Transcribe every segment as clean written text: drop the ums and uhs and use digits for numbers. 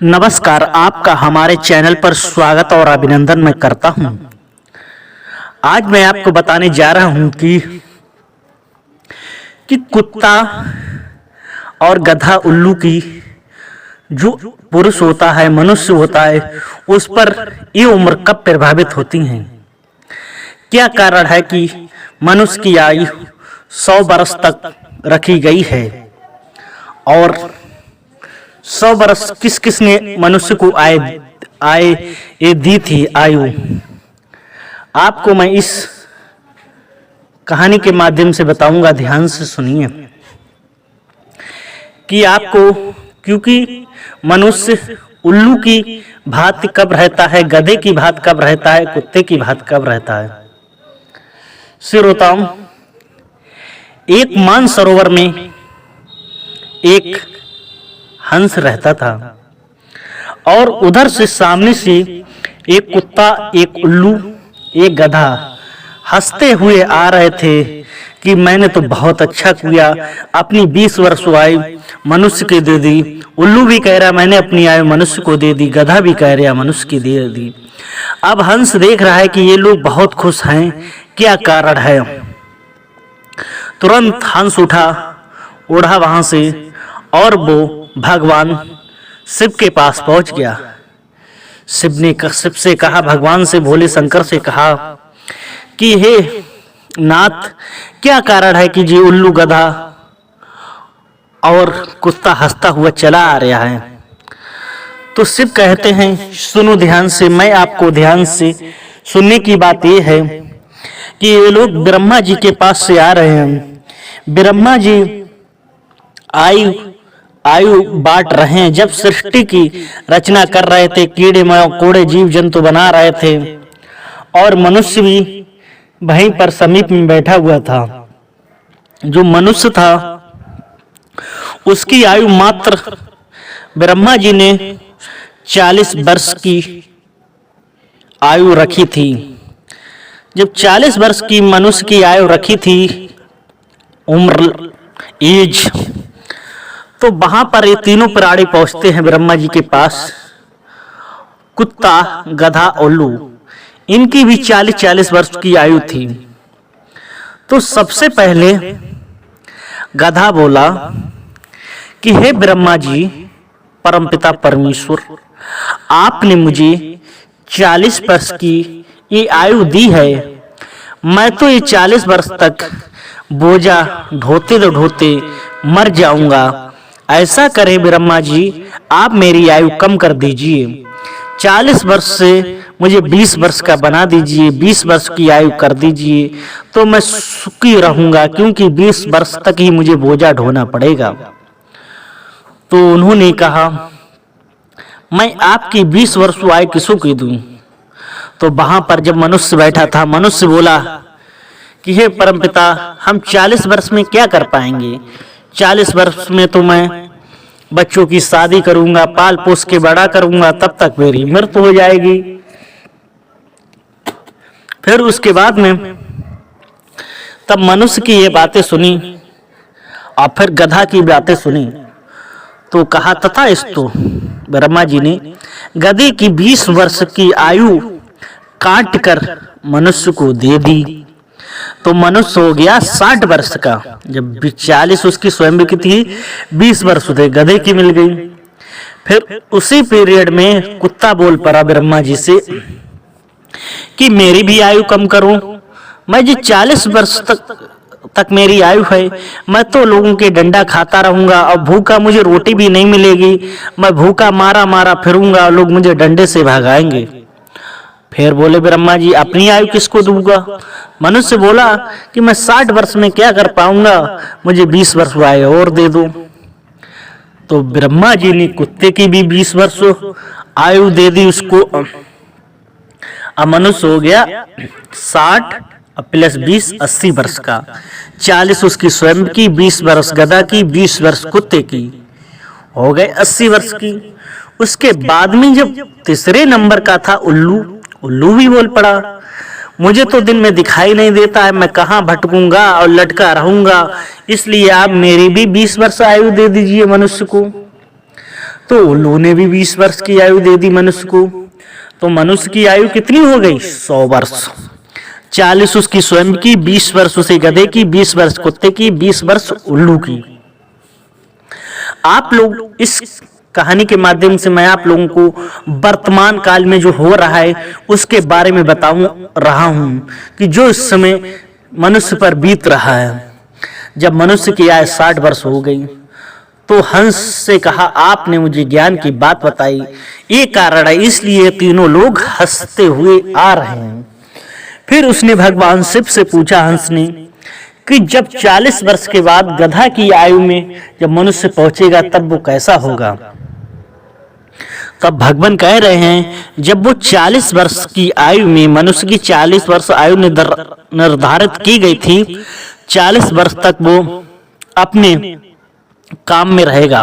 नमस्कार, आपका हमारे चैनल पर स्वागत और अभिनंदन मैं करता हूं। आज मैं आपको बताने जा रहा हूं कि कुत्ता और गधा उल्लू की जो पुरुष होता है, मनुष्य होता है, उस पर ये उम्र कब प्रभावित होती हैं। क्या कारण है कि मनुष्य की आयु 100 वर्ष तक रखी गई है और 100 वर्ष किस किस ने मनुष्य को आए ये दी थी आयु। आपको मैं इस कहानी के माध्यम से बताऊंगा, ध्यान से सुनिए कि आपको, क्योंकि मनुष्य उल्लू की भांति कब रहता है, गधे की भांति कब रहता है, कुत्ते की भांति कब रहता है। श्रोताओं, एक मानसरोवर में एक हंस रहता था और उधर से सामने से एक कुत्ता, एक उल्लू, एक गधा हंसते हुए आ रहे थे कि मैंने तो बहुत अच्छा किया, अपनी 20 वर्ष आयु मनुष्य की दे दी। उल्लू भी कह रहा मैंने अपनी आयु मनुष्य को दे दी, गधा भी कह रहा मनुष्य की दे दी। अब हंस देख रहा है कि ये लोग बहुत खुश हैं, क्या कारण है। तुरंत हंस उठा, उड़ा वहां से और वो भगवान शिव के पास पहुंच गया। शिव से कहा, भगवान से, भोले शंकर से कहा कि हे नाथ, क्या कारण है कि जी उल्लू, गधा और कुत्ता हंसता हुआ चला आ रहा है। तो शिव कहते हैं, सुनो ध्यान से, मैं आपको ध्यान से सुनने की बात यह है कि ये लोग ब्रह्मा जी के पास से आ रहे हैं। ब्रह्मा जी आयु बांट रहे हैं। जब सृष्टि की रचना कर रहे थे, कीड़े मकोड़े जीव जंतु बना रहे थे और मनुष्य भी वहीं पर समीप में बैठा हुआ था। जो मनुष्य था उसकी आयु मात्र ब्रह्मा जी ने 40 वर्ष की आयु रखी थी। जब 40 वर्ष की मनुष्य की आयु रखी थी, उम्र, एज, तो वहां पर ये तीनों प्राणी पहुंचते हैं ब्रह्मा जी के पास। कुत्ता, गधा, उल्लू, इनकी भी 40-40 वर्ष की आयु थी। तो सबसे पहले गधा बोला कि हे ब्रह्मा जी, परमपिता परमेश्वर, आपने मुझे 40 वर्ष की ये आयु दी है। मैं तो ये 40 वर्ष तक बोझा ढोते मर जाऊंगा। ऐसा करें ब्रह्मा जी, आप मेरी आयु कम कर दीजिए। 40 वर्ष से मुझे 20 वर्ष का बना दीजिए, 20 वर्ष की आयु कर दीजिए, तो मैं सुखी रहूंगा, क्योंकि 20 वर्ष तक ही मुझे बोझा ढोना पड़ेगा। तो उन्होंने कहा, मैं आपकी 20 वर्ष आयु किसको की दूं। तो वहां पर जब मनुष्य बैठा था, मनुष्य बोला कि हे परमपिता, हम 40 वर्ष में क्या कर पाएंगे। 40 वर्ष में तो मैं बच्चों की शादी करूंगा, पाल पोस के बड़ा करूंगा, तब तक मेरी मृत्यु हो जाएगी। फिर उसके बाद में तब मनुष्य की ये बातें सुनी और फिर गधा की बातें सुनी तो कहा, तथा इस्तो ब्रह्मा जी ने गधे की 20 वर्ष की आयु काट कर मनुष्य को दे दी। तो मनुष्य हो गया 60 वर्ष का। जब 40 उसकी स्वयं की थी, 20 वर्ष थे, गधे की मिल गई। फिर उसी पीरियड में कुत्ता बोल पड़ा ब्रह्मा जी से कि मेरी भी आयु कम करो। मैं जी 40 वर्ष तक मेरी आयु है, मैं तो लोगों के डंडा खाता रहूंगा और भूखा, मुझे रोटी भी नहीं मिलेगी, मैं भूखा मारा फिरूंगा और लोग मुझे डंडे से भगाएंगे। फिर बोले ब्रह्मा जी, अपनी आयु किसको दूंगा। मनुष्य बोला कि मैं 60 वर्ष में क्या कर पाऊंगा, मुझे 20 वर्ष आयु और दे दो। तो ब्रह्मा जी ने कुत्ते की भी 20 वर्ष आयु दे दी उसको। अब मनुष्य हो गया 60 प्लस 20, 80 वर्ष का। 40 उसकी स्वयं की, 20 वर्ष गधा की, 20 वर्ष कुत्ते की, हो गए 80 वर्ष की। उसके बाद में जब तीसरे नंबर का था उल्लू भी बोल पड़ा, मुझे तो दिन में दिखाई नहीं देता है, मैं कहाँ भटकूंगा और लटका रहूंगा, इसलिए आप मेरी भी 20 वर्ष आयु दे दीजिए मनुष्य को। तो उल्लू ने भी 20 वर्ष की आयु दे दी मनुष्य को। तो मनुष्य की आयु कितनी हो गई? 100 वर्ष। 40 उसकी स्वयं की, 20 वर्ष उसे गधे की, 20 वर्ष कुत्ते की, 20 वर्ष उल्लू की। आप लोग इस कहानी के माध्यम से मैं आप लोगों को वर्तमान काल में जो हो रहा है उसके बारे में रहा हूं कि जो इस समय मनुष्य पर बीत रहा है। जब मनुष्य की आयु 60 वर्ष हो गई तो हंस से कहा, आपने मुझे ज्ञान की बात बताई, ये कारण है, इसलिए तीनों लोग हंसते हुए आ रहे हैं। फिर उसने भगवान शिव से पूछा, हंस ने, कि जब 40 वर्ष के बाद गधा की आयु में जब मनुष्य पहुंचेगा तब वो कैसा होगा? तब भगवान कह रहे हैं, जब वो 40 वर्ष की आयु में, मनुष्य की 40 वर्ष आयु निर्धारित की गई थी, 40 वर्ष तक वो अपने काम में रहेगा,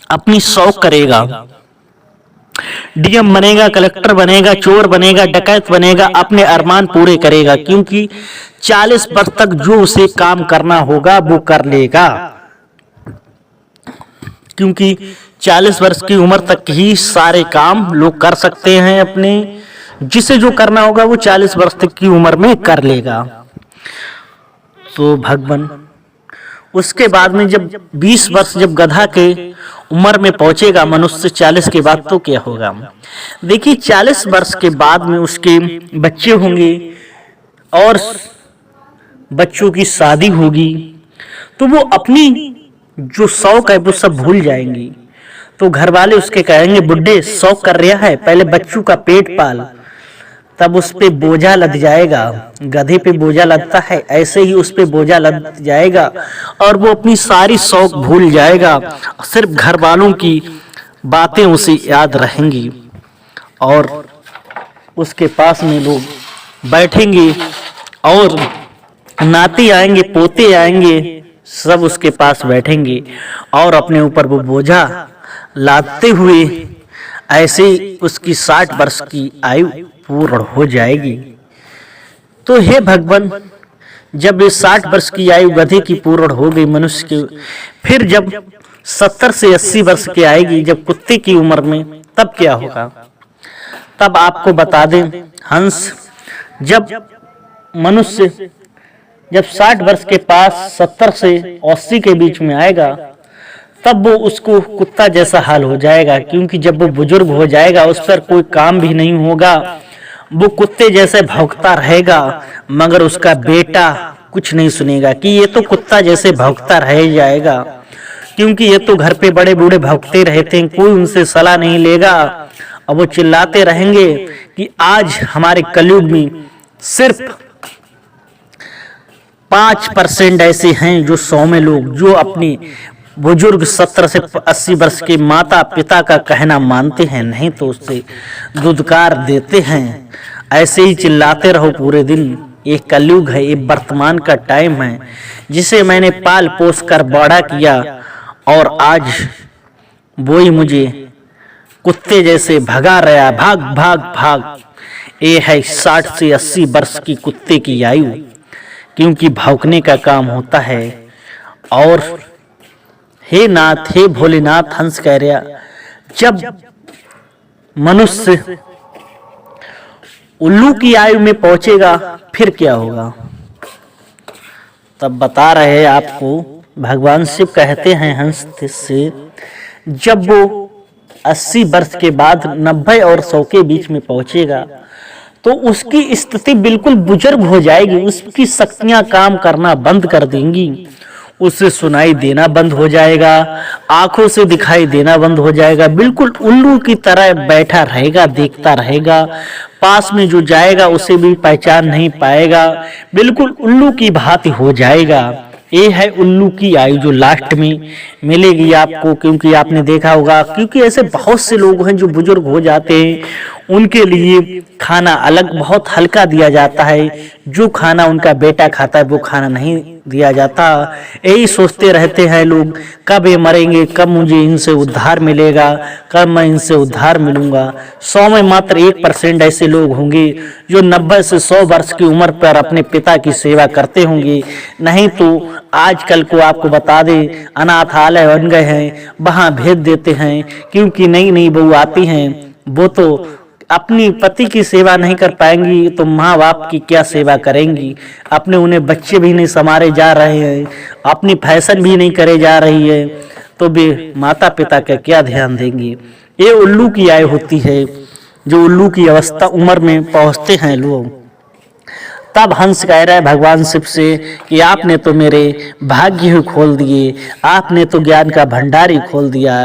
अपनी शौक करेगा, डीएम बनेगा, कलेक्टर बनेगा, चोर बनेगा, डकैत बनेगा, अपने अरमान पूरे करेगा, क्योंकि 40 वर्ष तक जो उसे काम करना होगा वो कर लेगा। क्योंकि 40 वर्ष की उम्र तक ही सारे काम लोग कर सकते हैं अपने, जिसे जो करना होगा वो 40 वर्ष तक की उम्र में कर लेगा। तो भगवान उसके बाद में जब 20 वर्ष जब गधा के उम्र में पहुंचेगा मनुष्य 40 के बाद, तो क्या होगा? देखिए 40 वर्ष के बाद में उसके बच्चे होंगे और बच्चों की शादी होगी, तो वो अपनी जो शौक है वो सब भूल जाएंगी। तो घर वाले उसके कहेंगे, बुड्ढे शौक कर रहा है, पहले बच्चों का पेट पाल, तब उस पे बोझा लद जाएगा। गधे पे बोझा लदता है, ऐसे ही उस पे बोझा लद जाएगा और वो अपनी सारी शौक भूल जाएगा। सिर्फ घर वालों की बातें उसे याद रहेंगी और उसके पास में लोग बैठेंगे और नाती आएंगे, पोते आएंगे, सब उसके पास बैठेंगे और अपने ऊपर वो बोझा लादते हुए ऐसे उसकी 60 वर्ष की आयु पूर्ण हो जाएगी। तो हे भगवान, जब ये 60 वर्ष की आयु गधे की पूर्ण हो गई मनुष्य की, फिर जब 70 से 80 वर्ष की आएगी जब कुत्ते की उम्र में, तब क्या होगा? तब आपको बता दें हंस, जब मनुष्य जब 60 वर्ष के पास 70 से 80 के बीच में आएगा तब वो उसको कुत्ता जैसा हाल हो जाएगा, क्योंकि जब वो बुजुर्ग हो जाएगा उस पर कोई काम भी नहीं होगा, वो कुत्ते जैसे भौंकता रहेगा, मगर उसका बेटा कुछ नहीं सुनेगा कि ये तो कुत्ता जैसे भौंकता रह जाएगा, क्योंकि ये तो घर पे बड़े बूढ़े भौंकते रहते हैं, कोई उनसे सलाह नहीं लेगा और वो चिल्लाते रहेंगे कि आज हमारे कलयुग में सिर्फ 5% ऐसे हैं जो 100 में लोग जो अपने बुजुर्ग 70 से 80 वर्ष के माता पिता का कहना मानते हैं, नहीं तो उससे दुदकार देते हैं। ऐसे ही चिल्लाते रहो पूरे दिन। ये कलयुग है, ये वर्तमान का टाइम है जिसे मैंने पाल पोस कर बड़ा किया और आज वो ही मुझे कुत्ते जैसे भगा रहा, भाग भाग भाग। ये है 60 से 80 वर्ष की कुत्ते की आयु, क्योंकि भौंकने का काम होता है। और हे नाथ, हे भोलेनाथ, हंस कह रहा, जब मनुष्य उल्लू की आयु में पहुंचेगा फिर क्या होगा? तब बता रहे आपको भगवान शिव कहते हैं हंस से, जब वो 80 वर्ष के बाद 90 और 100 के बीच में पहुंचेगा तो उसकी स्थिति बिल्कुल बुजुर्ग हो जाएगी, उसकी शक्तियां काम करना बंद कर देंगी, उसे सुनाई देना बंद हो जाएगा, आंखों से दिखाई देना बंद हो जाएगा, बिल्कुल उल्लू की तरह बैठा रहेगा, देखता रहेगा, पास में जो जाएगा उसे भी पहचान नहीं पाएगा, बिल्कुल उल्लू की भांति हो जाएगा। ये है उल्लू की आयु जो लास्ट में मिलेगी आपको, क्योंकि आपने देखा होगा, क्योंकि ऐसे बहुत से लोग हैं जो बुजुर्ग हो जाते हैं, उनके लिए खाना अलग बहुत हल्का दिया जाता है। जो खाना उनका बेटा खाता है वो खाना नहीं दिया जाता। यही सोचते रहते हैं लोग, कब ये मरेंगे, कब मुझे इनसे उद्धार मिलेगा, कब मैं इनसे उद्धार मिलूंगा। 100 में मात्र 1% ऐसे लोग होंगे जो 90 से 100 वर्ष की उम्र पर अपने पिता की सेवा करते होंगे। नहीं तो आजकल को आपको बता दें, अनाथालय बन गए हैं, वहां भेज देते हैं, क्योंकि नई नई बहू आती हैं, वो तो अपनी पति की सेवा नहीं कर पाएंगी तो माँ बाप की क्या सेवा करेंगी। अपने उन्हें बच्चे भी नहीं संभाले जा रहे हैं, अपनी फैशन भी नहीं करे जा रही है, तो वे माता पिता का क्या ध्यान देंगे। ये उल्लू की आय होती है, जो उल्लू की अवस्था उम्र में पहुंचते हैं लोग। तब हंस कह रहा है भगवान शिव से कि आपने तो मेरे भाग्य ही खोल दिए, आपने तो ज्ञान का भंडार ही खोल दिया।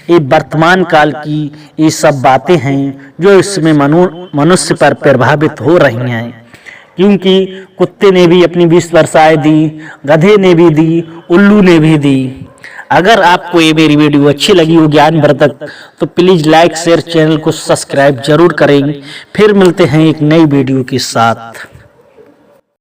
ये वर्तमान काल की ये सब बातें हैं जो इसमें मनुष्य पर प्रभावित हो रही हैं, क्योंकि कुत्ते ने भी अपनी 20 वर्षाएं दी, गधे ने भी दी, उल्लू ने भी दी। अगर आपको ये मेरी वीडियो अच्छी लगी हो ज्ञानवर्धक, तो प्लीज लाइक शेयर, चैनल को सब्सक्राइब जरूर करें। फिर मिलते हैं एक नई वीडियो के साथ।